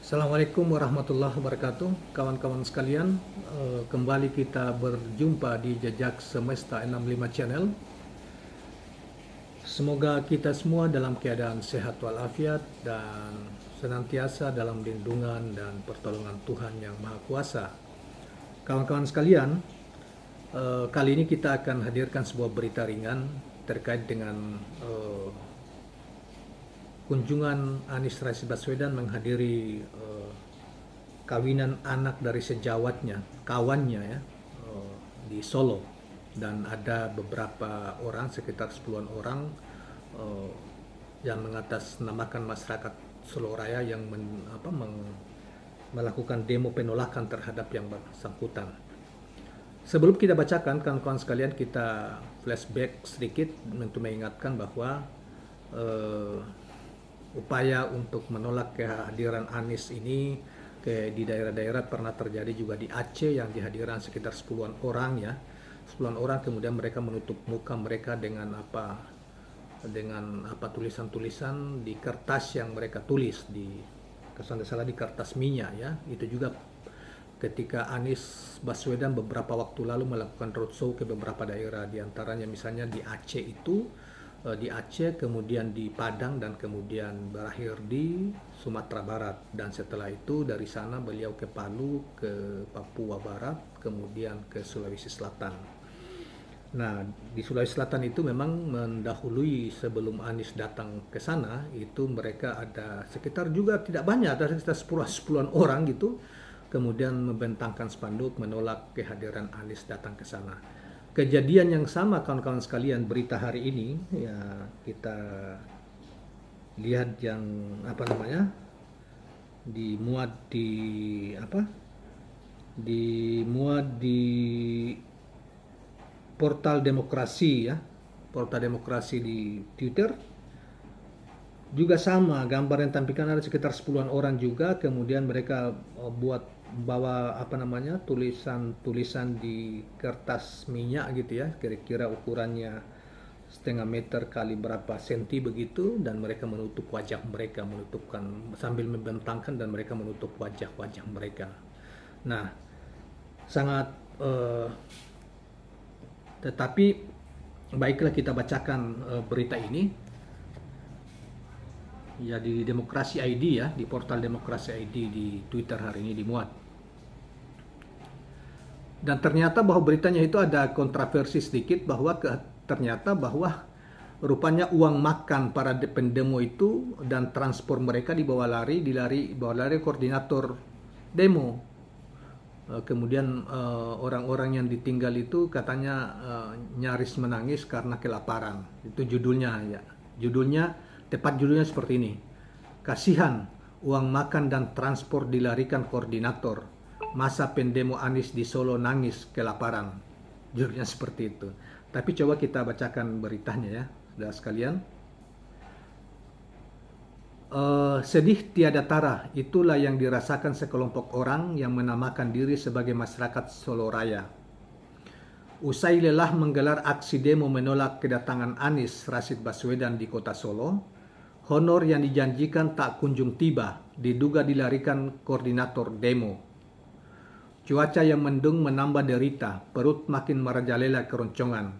Assalamualaikum warahmatullahi wabarakatuh, kawan-kawan sekalian. Kembali kita berjumpa di Jejak Semesta 65 Channel. Semoga kita semua dalam keadaan sehat walafiat dan senantiasa dalam lindungan dan pertolongan Tuhan yang Maha Kuasa. Kawan-kawan sekalian, kali ini kita akan hadirkan sebuah berita ringan terkait dengan kunjungan Anies Rashid Baswedan menghadiri kawinan anak dari sejawatnya, kawannya ya, di Solo, dan ada beberapa orang, sekitar 10-an orang yang mengatasnamakan masyarakat Solo Raya yang melakukan demo penolakan terhadap yang bersangkutan. Sebelum kita bacakan, kawan-kawan sekalian, kita flashback sedikit untuk mengingatkan bahwa upaya untuk menolak kehadiran Anies ini di daerah-daerah pernah terjadi juga di Aceh, yang dihadiran sekitar 10-an orang ya. 10-an orang, kemudian mereka menutup muka mereka dengan tulisan-tulisan di kertas yang mereka tulis di kertas minyak ya. Itu juga ketika Anies Baswedan beberapa waktu lalu melakukan roadshow ke beberapa daerah, diantaranya misalnya di Aceh kemudian di Padang, dan kemudian berakhir di Sumatera Barat. Dan setelah itu dari sana beliau ke Palu, ke Papua Barat, kemudian ke Sulawesi Selatan. Nah, di Sulawesi Selatan itu memang mendahului, sebelum Anies datang ke sana, itu mereka ada sekitar juga tidak banyak, ada sekitar 10-an orang gitu, kemudian membentangkan spanduk menolak kehadiran Anies datang ke sana. Kejadian yang sama, kawan-kawan sekalian, berita hari ini ya, kita lihat yang dimuat di portal demokrasi ya, portal demokrasi di Twitter. Juga sama, gambar yang tampilkan ada sekitar 10-an orang juga, kemudian mereka bawa tulisan di kertas minyak gitu ya, kira-kira ukurannya setengah meter kali berapa senti begitu, dan mereka menutup wajah mereka, sambil membentangkan, dan mereka menutup wajah-wajah mereka. Nah, sangat tetapi baiklah, kita bacakan berita ini ya di Demokrasi ID ya, di portal Demokrasi ID di Twitter hari ini dimuat. Dan ternyata bahwa beritanya itu ada kontroversi sedikit, bahwa ternyata bahwa rupanya uang makan para pendemo itu dan transport mereka dibawa lari koordinator demo. Kemudian orang-orang yang ditinggal itu katanya nyaris menangis karena kelaparan. Itu judulnya ya. Tepat judulnya seperti ini. Kasihan, uang makan dan transport dilarikan koordinator. Masa pendemo Anies di Solo nangis kelaparan. Judulnya seperti itu. Tapi coba kita bacakan beritanya ya, saudara sekalian. Sedih tiada tara, itulah yang dirasakan sekelompok orang yang menamakan diri sebagai masyarakat Solo Raya. Usai lelah menggelar aksi demo menolak kedatangan Anies Rashid Baswedan di kota Solo, honor yang dijanjikan tak kunjung tiba, diduga dilarikan koordinator demo. Cuaca yang mendung menambah derita, perut makin merajalela keroncongan.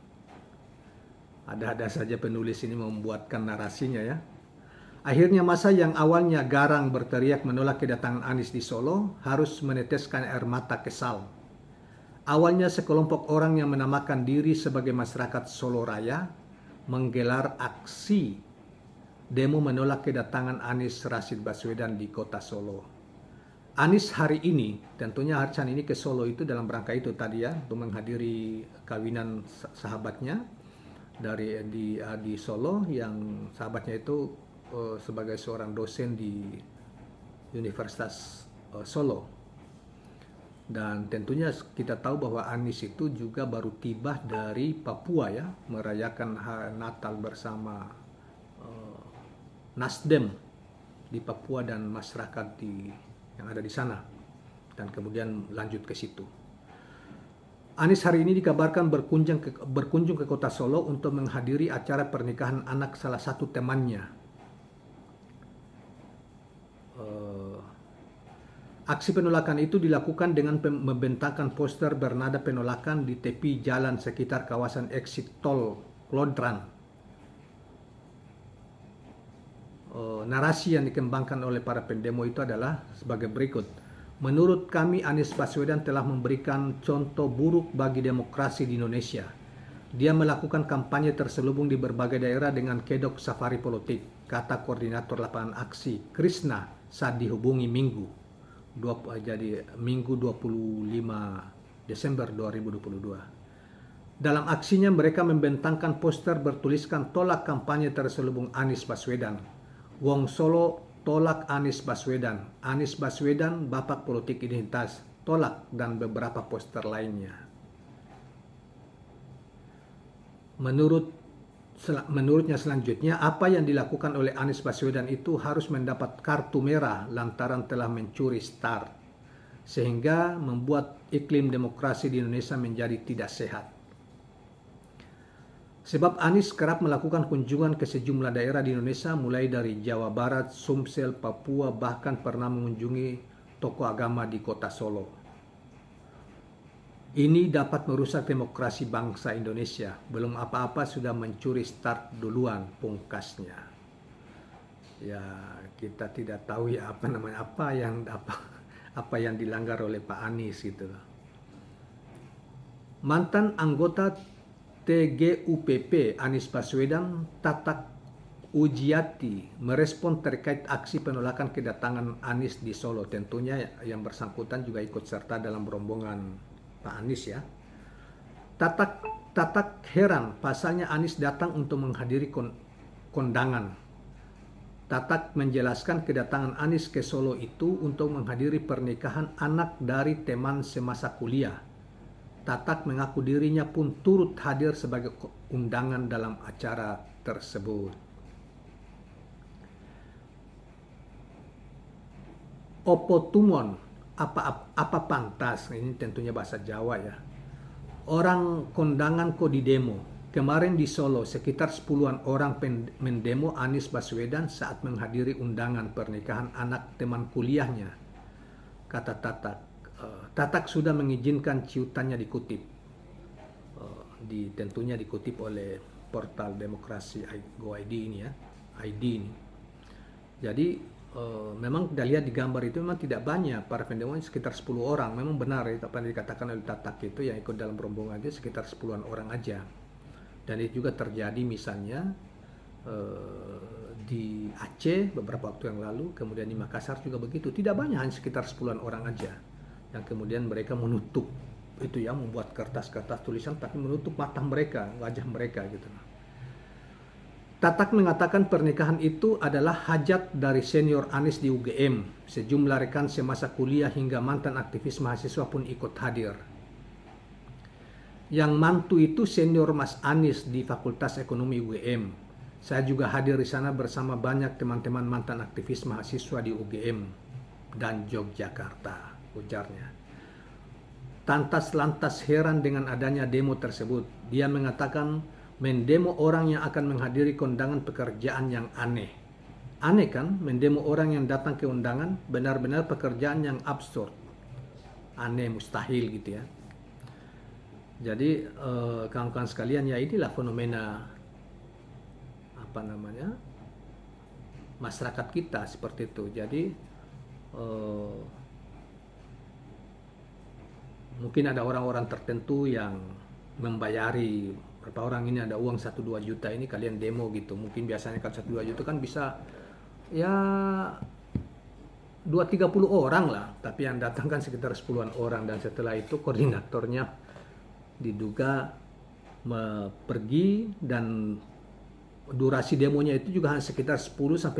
Ada-ada saja penulis ini membuatkan narasinya ya. Akhirnya masa yang awalnya garang berteriak menolak kedatangan Anies di Solo harus meneteskan air mata kesal. Awalnya sekelompok orang yang menamakan diri sebagai masyarakat Solo Raya menggelar aksi demo menolak kedatangan Anies Rashid Baswedan di kota Solo. Anies hari ini, tentunya hari ini ke Solo itu dalam rangka itu tadi ya, untuk menghadiri kawinan sahabatnya di Solo, yang sahabatnya itu sebagai seorang dosen di Universitas Solo. Dan tentunya kita tahu bahwa Anies itu juga baru tiba dari Papua ya, merayakan Natal bersama Nasdem di Papua dan masyarakat yang ada di sana, dan kemudian lanjut ke situ. Anies hari ini dikabarkan berkunjung ke kota Solo untuk menghadiri acara pernikahan anak salah satu temannya. Aksi penolakan itu dilakukan dengan membentangkan poster bernada penolakan di tepi jalan sekitar kawasan exit tol Klodran. Narasi yang dikembangkan oleh para pendemo itu adalah sebagai berikut. Menurut kami, Anies Baswedan telah memberikan contoh buruk bagi demokrasi di Indonesia. Dia melakukan kampanye terselubung di berbagai daerah dengan kedok safari politik, kata koordinator lapangan aksi Krishna saat dihubungi Minggu 25 Desember 2022. Dalam aksinya mereka membentangkan poster bertuliskan tolak kampanye terselubung Anies Baswedan. Wong Solo tolak Anies Baswedan. Anies Baswedan bapak politik identitas tolak, dan beberapa poster lainnya. Menurutnya selanjutnya, apa yang dilakukan oleh Anies Baswedan itu harus mendapat kartu merah lantaran telah mencuri start, sehingga membuat iklim demokrasi di Indonesia menjadi tidak sehat. Sebab Anies kerap melakukan kunjungan ke sejumlah daerah di Indonesia, mulai dari Jawa Barat, Sumsel, Papua, bahkan pernah mengunjungi tokoh agama di kota Solo. Ini dapat merusak demokrasi bangsa Indonesia. Belum apa-apa sudah mencuri start duluan, pungkasnya. Ya, kita tidak tahu ya apa yang dilanggar oleh Pak Anies gitu. Mantan anggota TGUPP Anies Baswedan, Tatak Ujiati, merespon terkait aksi penolakan kedatangan Anies di Solo. Tentunya yang bersangkutan juga ikut serta dalam rombongan Pak Anies ya. Tatak heran pasalnya Anies datang untuk menghadiri kondangan. Tatak menjelaskan kedatangan Anies ke Solo itu untuk menghadiri pernikahan anak dari teman semasa kuliah. Tatak mengaku dirinya pun turut hadir sebagai undangan dalam acara tersebut. Opo tumon, apa pantas, ini tentunya bahasa Jawa ya. Orang kondangan kok di demo. Kemarin di Solo sekitar 10-an orang mendemo Anies Baswedan saat menghadiri undangan pernikahan anak teman kuliahnya, kata Tatak. Tatak sudah mengizinkan ciutannya dikutip. Tentunya dikutip oleh portal demokrasi Go.id ini ya, ID ini. Jadi memang kita lihat di gambar itu memang tidak banyak para pendemo, sekitar 10 orang. Memang benar ya, apa yang dikatakan oleh Tatak itu yang ikut dalam rombongan itu sekitar 10-an orang aja. Dan itu juga terjadi misalnya di Aceh beberapa waktu yang lalu, kemudian di Makassar juga begitu. Tidak banyak, hanya sekitar 10-an orang aja. Yang kemudian mereka menutup itu ya, membuat kertas-kertas tulisan tapi menutup mata mereka, wajah mereka gitu. Tatak mengatakan pernikahan itu adalah hajat dari senior Anies di UGM. Sejumlah rekan semasa kuliah hingga mantan aktivis mahasiswa pun ikut hadir. Yang mantu itu senior Mas Anies di Fakultas Ekonomi UGM. Saya juga hadir di sana bersama banyak teman-teman mantan aktivis mahasiswa di UGM dan Yogyakarta, ujarnya. Lantas heran dengan adanya demo tersebut. Dia mengatakan mendemo orang yang akan menghadiri kondangan pekerjaan yang aneh. Aneh kan, mendemo orang yang datang ke undangan benar-benar pekerjaan yang absurd. Aneh, mustahil gitu ya. Jadi kawan-kawan sekalian, ya inilah fenomena masyarakat kita seperti itu. Jadi mungkin ada orang-orang tertentu yang membayari berapa orang ini, ada uang 1-2 juta ini kalian demo gitu. Mungkin biasanya kan 1-2 juta kan bisa ya 2-30 orang lah, tapi yang datang kan sekitar 10-an orang, dan setelah itu koordinatornya diduga pergi, dan durasi demonya itu juga hanya sekitar 10-15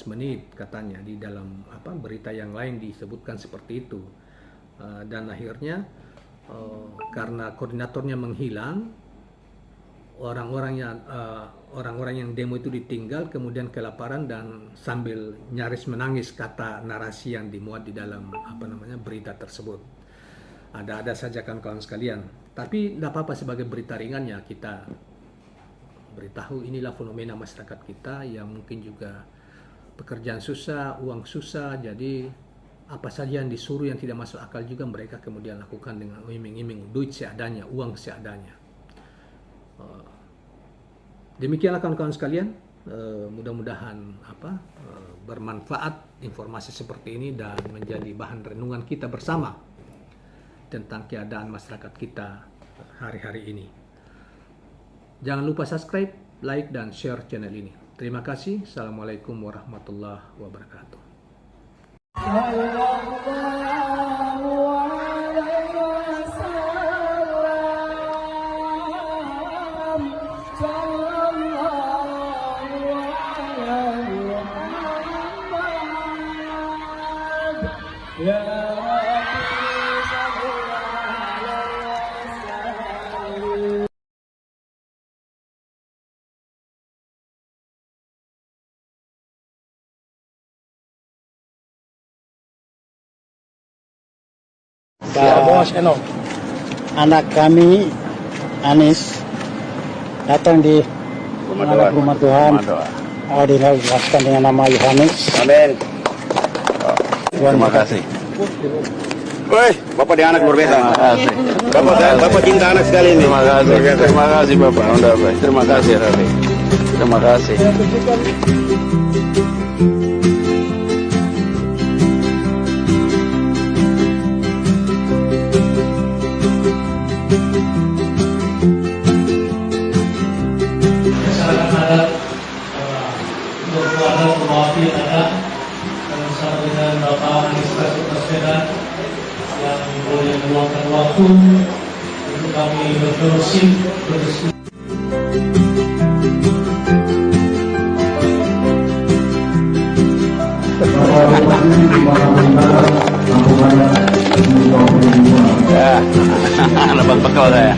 menit katanya. Di dalam berita yang lain disebutkan seperti itu. dan akhirnya karena koordinatornya menghilang, orang-orang yang demo itu ditinggal, kemudian kelaparan dan sambil nyaris menangis, kata narasi yang dimuat di dalam berita tersebut. Ada saja kawan-kawan sekalian, tapi tidak apa-apa, sebagai berita ringannya kita beritahu inilah fenomena masyarakat kita yang mungkin juga pekerjaan susah, uang susah, jadi apa saja yang disuruh yang tidak masuk akal juga mereka kemudian lakukan dengan iming-iming duit seadanya, uang seadanya. Demikianlah kawan-kawan sekalian, mudah-mudahan bermanfaat informasi seperti ini dan menjadi bahan renungan kita bersama tentang keadaan masyarakat kita hari-hari ini. Jangan lupa subscribe, like, dan share channel ini. Terima kasih. Assalamualaikum warahmatullahi wabarakatuh. Ya, Bos Eno. Anak kami Anis datang di rumah Tuhan. Dijelaskan dengan nama Yohanes. Amin. Terima kasih. Woi, Bapak di anak luar biasa. Bapak cinta anak sekali ini. Terima kasih Bapak. Terima kasih Rafi. Terima kasih. Adat berkeluarga mewakili adat bersama dengan Bapak Anies Baswedan yang boleh meluangkan waktu untuk kami berdiskusi. Ya, dapat bekal saya.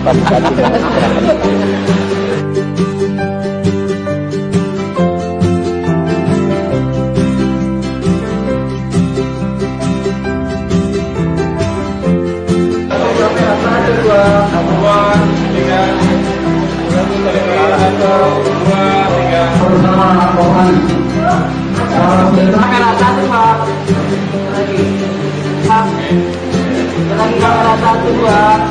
Kamera satu Pak. Lagi kamera satu Pak.